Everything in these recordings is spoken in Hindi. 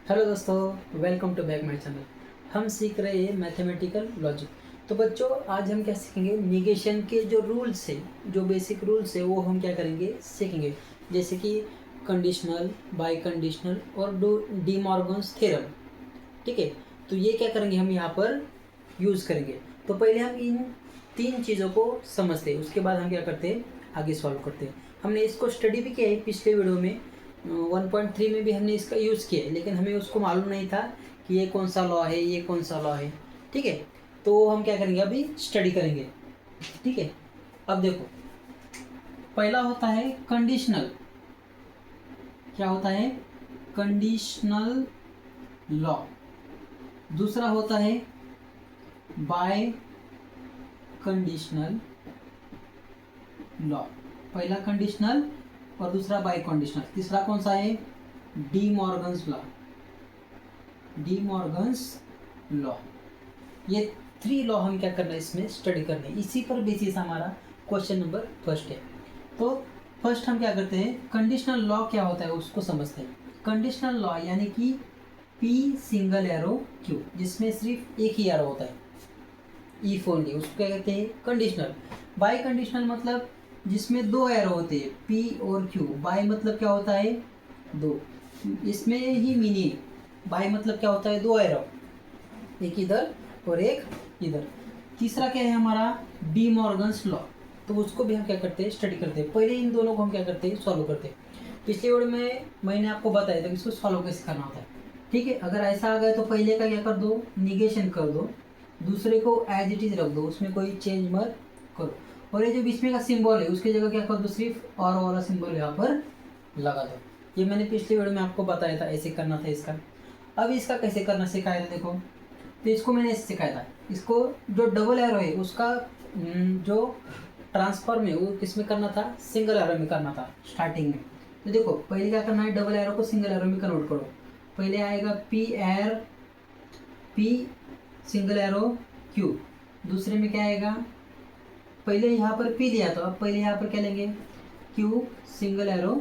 हेलो दोस्तों, welcome to back my channel. हम सीख रहे हैं मैथमेटिकल लॉजिक। तो बच्चों, आज हम क्या सीखेंगे? निगेशन के जो रूल्स है, जो बेसिक रूल्स है, वो हम क्या करेंगे, सीखेंगे। जैसे कि कंडीशनल, बाई कंडीशनल और डी मॉर्गन्स थ्योरम। ठीक है, तो ये क्या करेंगे, हम यहाँ पर यूज़ करेंगे। तो पहले हम इन तीन चीज़ों को समझते हैं, उसके बाद हम क्या करते हैं, आगे सॉल्व करते हैं। हमने इसको स्टडी भी किया है पिछले वीडियो में, 1.3 में भी हमने इसका यूज़ किया है, लेकिन हमें उसको मालूम नहीं था कि ये कौन सा लॉ है, ये कौन सा लॉ है। ठीक है, तो हम क्या करेंगे, अभी स्टडी करेंगे। ठीक है, अब देखो, पहला होता है कंडीशनल। क्या होता है? Conditional law. दूसरा होता है बाय कंडीशनल लॉ। पहला कंडीशनल और दूसरा बाय कंडीशनल। तीसरा कौन सा है? D Morgan's law. D Morgan's law. ये थ्री लॉ हम क्या करना है, इसमें स्टडी करना है। इसी पर बेसिस हमारा क्वेश्चन नंबर फर्स्ट है। तो फर्स्ट हम क्या करते हैं, कंडीशनल लॉ क्या होता है उसको समझते हैं। कंडीशनल लॉ यानी कि पी सिंगल एरो क्यू, जिसमें सिर्फ एक ही एरो होता है, इफ ओनली, उसको क्या कहते हैं, कंडीशनल। बाय कंडीशनल मतलब जिसमें दो एरो होते हैं, पी और क्यू। बाय मतलब क्या होता है, दो। इसमें ही मीनिंग, बाय मतलब क्या होता है, दो एरो, एक इधर और एक इधर। तीसरा क्या है हमारा, डी मॉर्गन्स लॉ। तो उसको भी हम क्या करते हैं, स्टडी करते हैं। पहले इन दोनों को हम क्या करते हैं, सॉल्व करते हैं। पिछले वीडियो में मैंने आपको बताया था कि इसको सॉल्व कैसे करना होता है। ठीक है, अगर ऐसा आ गया तो पहले का क्या कर दो, निगेशन कर दो, दूसरे को एज इट इज रख दो, उसमें कोई चेंज मत करो। और ये जो बीच में का सिंबल है उसकी जगह क्या कर दो, सिर्फ और वाला सिंबल यहाँ पर लगा दो। ये मैंने पिछले वीडियो में आपको बताया था, ऐसे करना था इसका। अब इसका कैसे करना सिखाया था, देखो। तो इसको मैंने ऐसे सिखाया था। इसको जो डबल एरो है उसका जो ट्रांसफॉर्म है वो किस में करना था, सिंगल एरो में करना था स्टार्टिंग में। तो देखो, पहले क्या करना है, डबल एरो को सिंगल एरो में कन्वर्ट करो। पहले आएगा पी सिंगल एरो क्यू। दूसरे में क्या आएगा, पहले यहाँ पर पी दिया तो अब पहले यहाँ पर क्या लेंगे, क्यू सिंगल एरो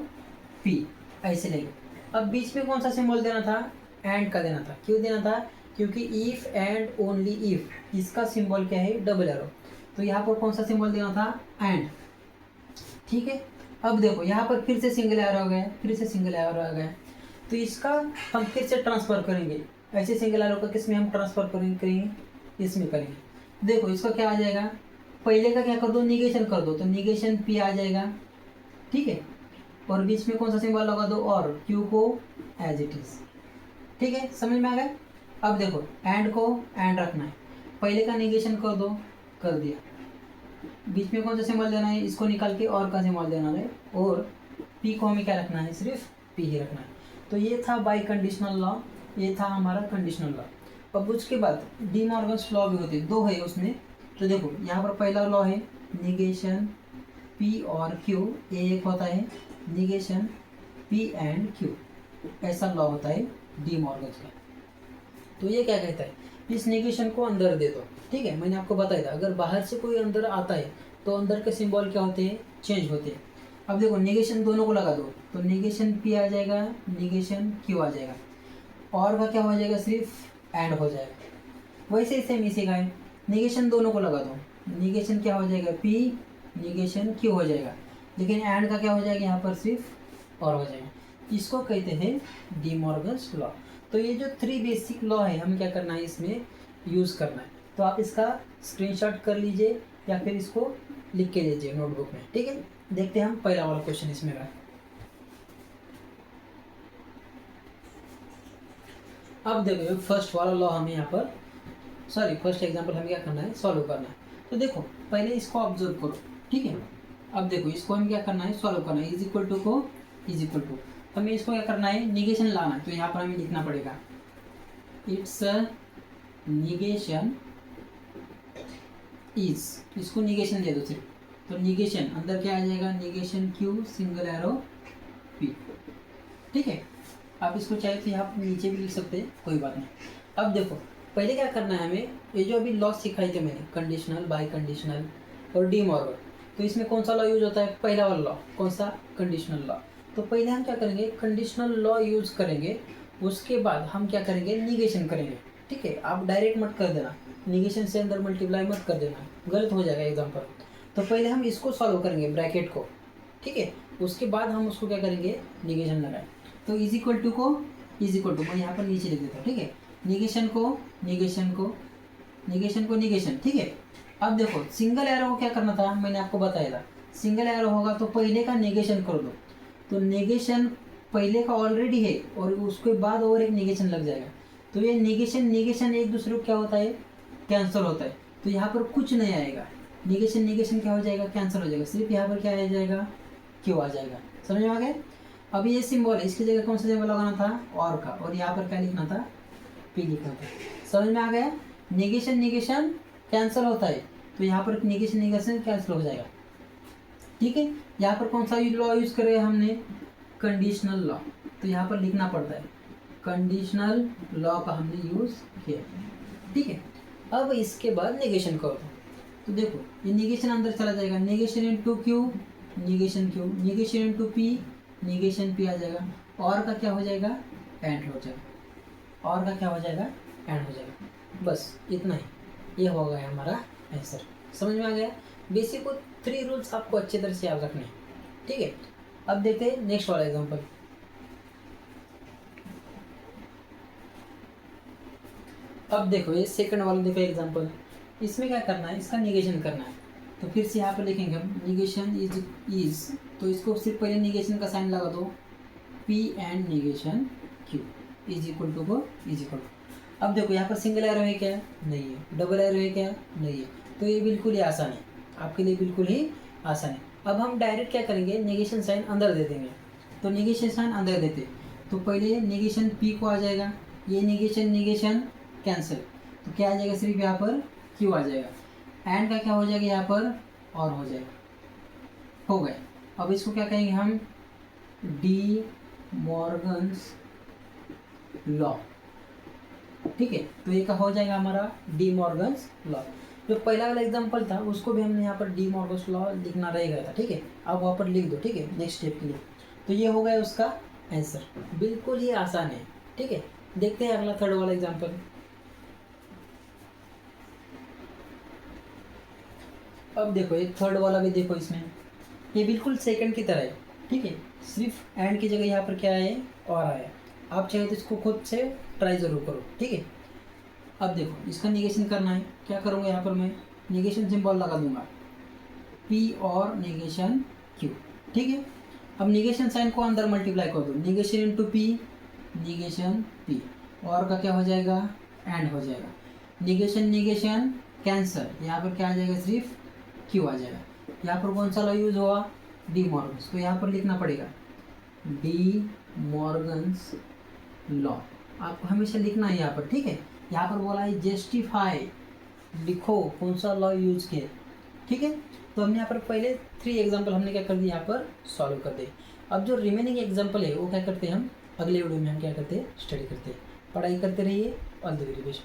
पी, ऐसे लेंगे। अब बीच में कौन सा सिंबल देना था, एंड का देना था। क्यों देना था, क्योंकि इफ एंड ओनली इफ, इसका सिंबल क्या है, डबल एरो। तो यहाँ पर कौन सा सिंबल देना था, एंड। ठीक है, अब देखो यहाँ पर फिर से सिंगल एरो आ गया, फिर से सिंगल एरो आ गया। तो इसका हम फिर से ट्रांसफर करेंगे। ऐसे सिंगल एरो का किस में हम ट्रांसफर करेंगे, इसमें करेंगे। देखो इसका क्या आ जाएगा, पहले का क्या कर दो, निगेशन कर दो, तो निगेशन पी आ जाएगा। ठीक है, और बीच में कौन सा सिंबल लगा दो, और क्यू को एज इट इज। ठीक है, समझ में आ गया। अब देखो, एंड को एंड रखना है, पहले का निगेशन कर दो, कर दिया। बीच में कौन सा सिंबल देना है, इसको निकाल के और का सिंबल देना है, और पी को हमें क्या रखना है, सिर्फ पी ही रखना है। तो ये था बाई कंडीशनल लॉ, ये था हमारा कंडीशनल लॉ। अब उसके बाद डी मॉर्गन्स लॉ भी होते हैं, दो है उसमें। तो देखो यहाँ पर पहला लॉ है निगेशन पी और क्यू, एक होता है निगेशन पी एंड क्यू, ऐसा लॉ होता है डी मॉर्गन्स का। तो ये क्या कहता है, इस निगेशन को अंदर दे दो। ठीक है, मैंने आपको बताया था, अगर बाहर से कोई अंदर आता है तो अंदर के सिंबल क्या होते हैं, चेंज होते हैं। अब देखो निगेशन दोनों को लगा दो, तो निगेशन पी आ जाएगा, निगेशन क्यू आ जाएगा, और का क्या हो जाएगा, सिर्फ एंड हो जाएगा। वैसे ही सेम इसी का है, निगेशन दोनों को लगा दो, निगेशन क्या हो जाएगा, पी, निगेशन क्यू हो जाएगा, लेकिन एंड का क्या हो जाएगा, यहाँ पर सिर्फ और हो जाएगा। इसको कहते हैं डी मॉर्गन्स लॉ। तो ये जो थ्री बेसिक लॉ है, हमें क्या करना है, इसमें यूज़ करना है। तो आप इसका स्क्रीनशॉट कर लीजिए या फिर इसको लिख के लीजिए नोटबुक में। ठीक है, देखते हैं हम पहला वाला क्वेश्चन इसमें का। अब देखो फर्स्ट वाला लॉ हमें यहाँ पर, सॉरी फर्स्ट एग्जांपल हमें क्या करना है, सॉल्व करना है। तो देखो पहले इसको ऑब्जर्व करो। ठीक है, अब देखो इसको हमें क्या करना है, सॉल्व करना है। इज इक्वल टू को इज इक्वल टू, हमें इसको क्या करना है, निगेशन लाना है। तो यहाँ पर हमें लिखना पड़ेगा, इट्स निगेशन इज, इसको निगेशन दे दो सिर्फ। तो निगेशन अंदर क्या आ जाएगा, negation Q single arrow P. ठीक है, आप इसको चाहे तो यहाँ नीचे भी लिख सकते हैं, कोई बात नहीं। अब देखो पहले क्या करना है हमें, ये जो अभी लॉ सिखाई थे मैंने, कंडीशनल, बाई कंडीशनल और डी मॉर्गन, तो इसमें कौन सा लॉ यूज होता है, पहला वाला लॉ, कौन सा, कंडीशनल लॉ। तो पहले हम क्या करेंगे, कंडीशनल लॉ यूज करेंगे उसके बाद हम क्या करेंगे, निगेशन करेंगे। ठीक है, आप डायरेक्ट मत कर देना, निगेशन से अंदर मल्टीप्लाई मत कर देना, गलत हो जाएगा एग्जाम पर। तो पहले हम इसको सॉल्व करेंगे ब्रैकेट को, ठीक है, उसके बाद हम उसको क्या करेंगे, निगेशन लगाए। तो इज इक्वल टू को इज इक्वल टू मैं यहाँ पर नीचे लिख देता हूँ, ठीक है, निगेशन को निगेशन को निगेशन को निगेशन, ठीक है। अब देखो सिंगल एरो को क्या करना था, मैंने आपको बताया था, सिंगल एरो होगा तो पहले का निगेशन कर दो। तो निगेशन पहले का ऑलरेडी है और उसके बाद और एक निगेशन लग जाएगा, तो ये निगेशन निगेशन एक दूसरे को क्या होता है, कैंसिल होता है। तो यहाँ पर कुछ नहीं आएगा, निगेशन निगेशन क्या हो जाएगा, कैंसिल हो जाएगा, सिर्फ यहाँ पर क्या आ जाएगा, क्यों आ जाएगा। समझ में आ गया। अब ये सिंबल इसकी जगह कौन सा सिंबल लगाना था, और का, और यहाँ पर क्या लिखना था, पी लिखना था। समझ में आ गया। निगेशन निगेशन कैंसिल होता है, तो यहाँ पर निगेशन निगेशन कैंसिल हो जाएगा, ठीक है। यहाँ पर कौन सा लॉ यूज करे हमने, कंडीशनल लॉ, तो यहाँ पर लिखना पड़ता है, कंडीशनल लॉ का हमने यूज किया, ठीक है। अब इसके बाद निगेशन करो, तो देखो ये निगेशन अंदर चला जाएगा, negation into Q negation Q, negation into P negation P आ जाएगा, और का क्या हो जाएगा, एंड हो जाएगा, और का क्या हो जाएगा, एंड हो जाएगा। बस इतना ही, ये हो गया हमारा आंसर। समझ में आ गया। बेसिक को 3 रूल्स आपको अच्छे तरह से याद रखने हैं, ठीक है। अब देखते हैं नेक्स्ट वाला एग्जांपल। अब देखो ये सेकंड वाला देखो एग्जांपल, इसमें क्या करना है, इसका निगेशन करना है। तो फिर से यहाँ पर लिखेंगे हम निगेशन इज, तो इसको सिर्फ पहले निगेशन का साइन लगा दो, P and negation Q is equal to को इज इक्वल टू। अब देखो यहाँ पर सिंगल एरो है क्या, नहीं है, डबल एरो है क्या, नहीं है, तो ये बिल्कुल ही आसान है, आपके लिए बिल्कुल ही आसान है। अब हम डायरेक्ट क्या करेंगे, निगेशन साइन अंदर दे देंगे। तो निगेशन साइन अंदर देते, तो पहले निगेशन पी को आ जाएगा, ये निगेशन निगेशन कैंसिल, तो क्या आ जाएगा, सिर्फ यहाँ पर क्यू आ जाएगा, एंड का क्या हो जाएगा यहाँ पर, और हो जाएगा, हो गए। अब इसको क्या कहेंगे हम, डी मॉर्गन्स लॉ, ठीक है। तो ये क्या हो जाएगा हमारा, डी मॉर्गन्स लॉ। जो पहला वाला एग्जांपल था उसको भी हमने यहाँ पर डी मॉर्गन्स लॉ लिखना रह गया था, ठीक है। आप वहाँ पर लिख दो, ठीक है, नेक्स्ट स्टेप के लिए। तो ये हो गया उसका आंसर, बिल्कुल ही आसान है, ठीक है। देखते हैं अगला थर्ड वाला एग्जाम्पल। अब देखो ये थर्ड वाला भी देखो, इसमें ये बिल्कुल सेकंड की तरह है, ठीक है, सिर्फ एंड की जगह यहाँ पर क्या है, और आया। आप चाहे तो इसको खुद से ट्राई ज़रूर करो, ठीक है। अब देखो इसका निगेशन करना है, क्या करूँगा यहाँ पर मैं, निगेशन सिंबल लगा दूंगा, पी और निगेशन क्यू, ठीक है। अब निगेशन साइन को अंदर मल्टीप्लाई कर दो, negation into P negation P, और का क्या हो जाएगा, एंड हो जाएगा, निगेशन निगेशन कैंसर, यहाँ पर क्या आ जाएगा, सिर्फ क्यू आ जाएगा। यहाँ पर कौन सा लॉ यूज हुआ, डी मॉर्गन्स, तो यहाँ पर लिखना पड़ेगा डी मॉर्गन्स लॉ, आपको हमेशा लिखना है यहाँ पर, ठीक है। यहाँ पर बोला है जस्टिफाई, लिखो कौन सा लॉ यूज किया, ठीक है। तो हमने यहाँ पर पहले 3 एग्जाम्पल हमने क्या कर दिया, यहाँ पर सॉल्व कर दिए। अब जो रिमेनिंग एग्जाम्पल है वो क्या करते हैं हम अगले वीडियो में, हम क्या करते हैं, स्टडी करते हैं। पढ़ाई करते रहिए, ऑल द वेरी बेस्ट।